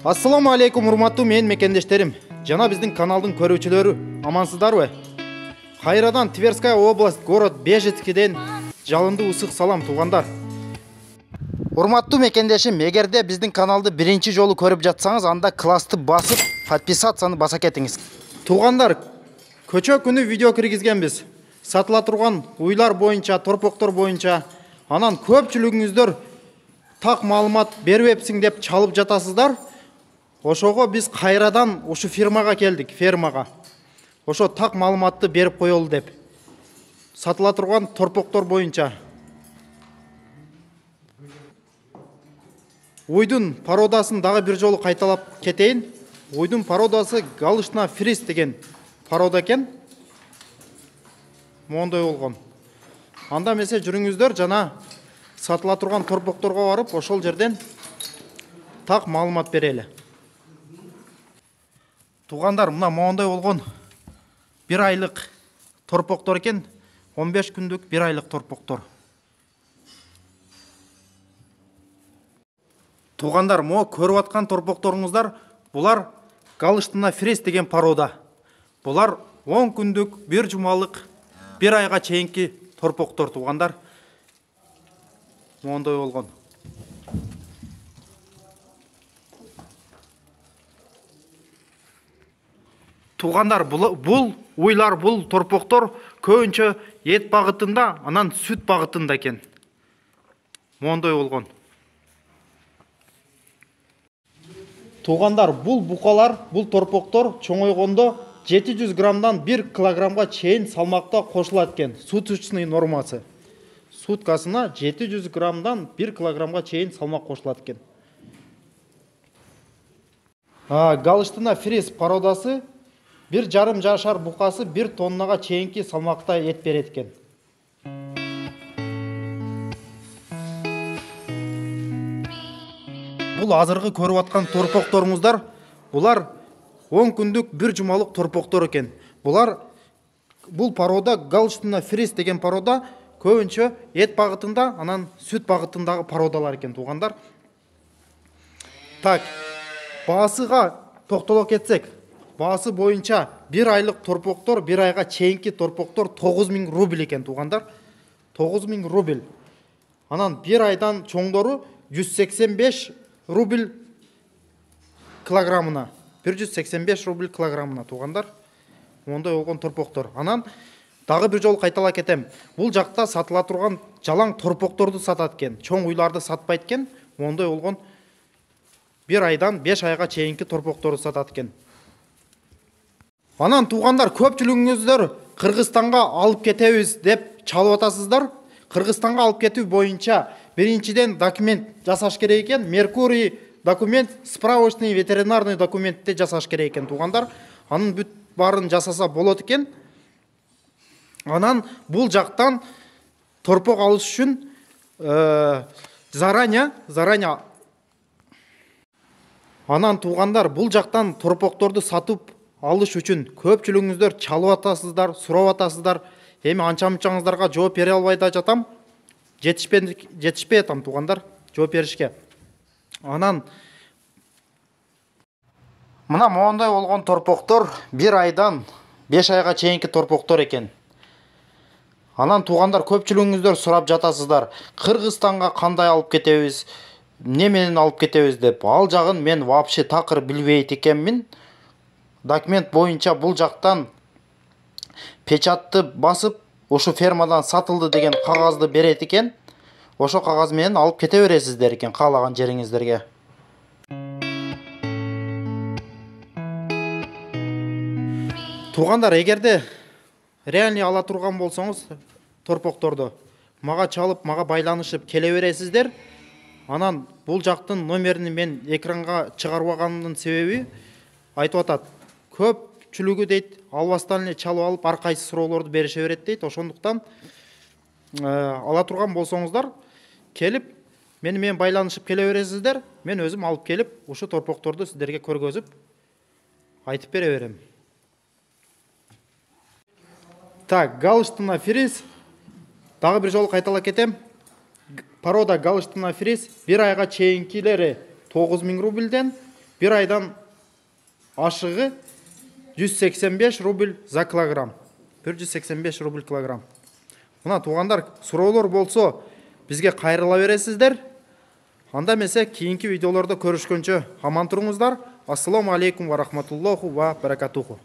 Ассаламу алейкум, урматтуу мен мекендештерим. Жана биздин каналдын көрүүчүлөрү, амансыздарбы? Кайрадан Тверская область, город Бежецкиден жалынды ысык салам туугандар. Урматтуу мекендешим, эгерде биздин каналды биринчи жолу көрүп жатсаңыз, анда классты басып, подписацияны баса кетиңиз. Туугандар, көчө күнү видео киргизгенбиз. Сатыла турган уйлар боюнча, торпоктор боюнча. Анан көпчүлүгүңүздөр так маалымат бербепсиң деп чалып жатасыздар. Ошого биз кайрадан ушу фирмага келдик, фермага. Ошо так маалыматты берип коелу деп. Сатыла турган торпоктор боюнча. Уйдун пародасын дагы бир жолу кайталап кетейин. Уйдун пародасы Галштина Фриз деген парода экен. Мондой болгон. Анда эмесе жүрүңүздөр, жана сатыла турган торпокторго барып, ошол жерден так маалымат берели. Туугандар, мына мондой болгон 1 айлык торпоктор экен, 15 күндүк 1 айлык торпоктор. Туугандар, мо көрүп аткан торпокторуңуздар, булар Галштина Фриз деген парода. Булар 10 күндүк, 1 жумалык, 1 айга чейинки торпоктор, туугандар. Мондой болгон. Туугандар, бул уйлар, бул торпоктор көбүнчө эт багытында, анан сүт багытында экен. Мондой болгон. Туугандар, бул букалар, бул торпоктор чоңойгондо 700 граммдан 1 килограммга чейин салмакта кошулат экен. Суточный нормасы. Суткасына 700 граммдан 1 килограммга чейин салмак кошулат экен. Галштина Фриз пародасы 1,5 жашар букасы 1 тоннага чейинки салмакта эт берет экен. Бул азыркы көрүп аткан торпокторуңуздар, булар 10 күндүк 1 жумалык торпоктор экен. Бул парода Галштина Фриз деген парода көбүнчө эт багытында, анан сүт багытындагы пародалар экен, туугандар. Так, баасыга токтоло кетсек, баасы боюнча 1 айлык торпоктор, 1 айга чейинки торпоктор 9000 рубль экен, туугандар. 9000 рубль. Анан 1 айдан чоңдору 185 рубль килограммына. 185 рубль килограммына, туугандар. Мондой болгон торпоктор. Анан дагы бир жолу кайтала кетем. Бул жакта сатыла турган жалаң торпокторду сатат экен. Чоң уйларды сатпайт экен. Мондой болгон 1 айдан 5 айга чейинки торпокторду сатат экен. Анан туугандар, көпчүлүгүңүздөр Кыргызстанга алып кетебиз деп чалып атасыздар. Кыргызстанга алып кетүү боюнча биринчиден документ жасаш керек экен. Меркурий документ, справочный ветеринарный документти жасаш керек экен, туугандар. Анын бүт баарын жасаса болот экен. Анан бул жактан торпок алыш үчүн заранее Анан туугандар, бул жактан торпокторду сатып алыш үчүн көпчүлүгүңүздөр чалып атасыздар, сурап атасыздар. Эми анча-мынчаңыздарга жооп бере албай да жатам. Жетишпей атам, туугандар, жооп беришке. Анан мына мондой болгон торпоктор 1 айдан 5 айга чейинки торпоктор экен. Анан туугандар, көпчүлүгүңүздөр сурап жатасыздар, Кыргызстанга кандай алып кетебиз, эмне менен алып кетебиз деп. Ал жагын мен вообще такыр билбейт экенмин. Документ боюнча бул жактан печатты басып, ошо фермадан сатылды деген кагазды берет экен. Ошо кагаз менен алып кете бересиздер экен каалаган жериңиздерге. Туугандар, эгерде реальный ала турган болсоңуз торпокторду, мага чалып, мага байланышып келе бересиздер. Анан бул жактын номерин мен экранга чыгарбаганымдын себеби айтып атат. Көпчүлүгү дейт, албастан эле чалып алып ар кайсы суроолорду берише берет дейт. Ошондуктан ала турган болсоңуздар, келип мени менен байланышып келе бересиздер. Мен өзүм алып келип, ушу торпокторду сиздерге көргөзүп айтып бере берем. Так, Галштина Фриз. Дагы бир жолу кайтала кетем. Парода Галштина Фриз 1 айга чейинкилери 9000 рубльден, bir айдан ашығы 185 рубль за килограмм. 185 рубль килограмм. Мына туғандар, сұраулар болса, бізге қайрыла бересіздер. Анда месе кейінгі видеоларда көрішкенше аман тұрыңыздар. Ассаламу алейкум ва рахматуллаху ва баракатуху.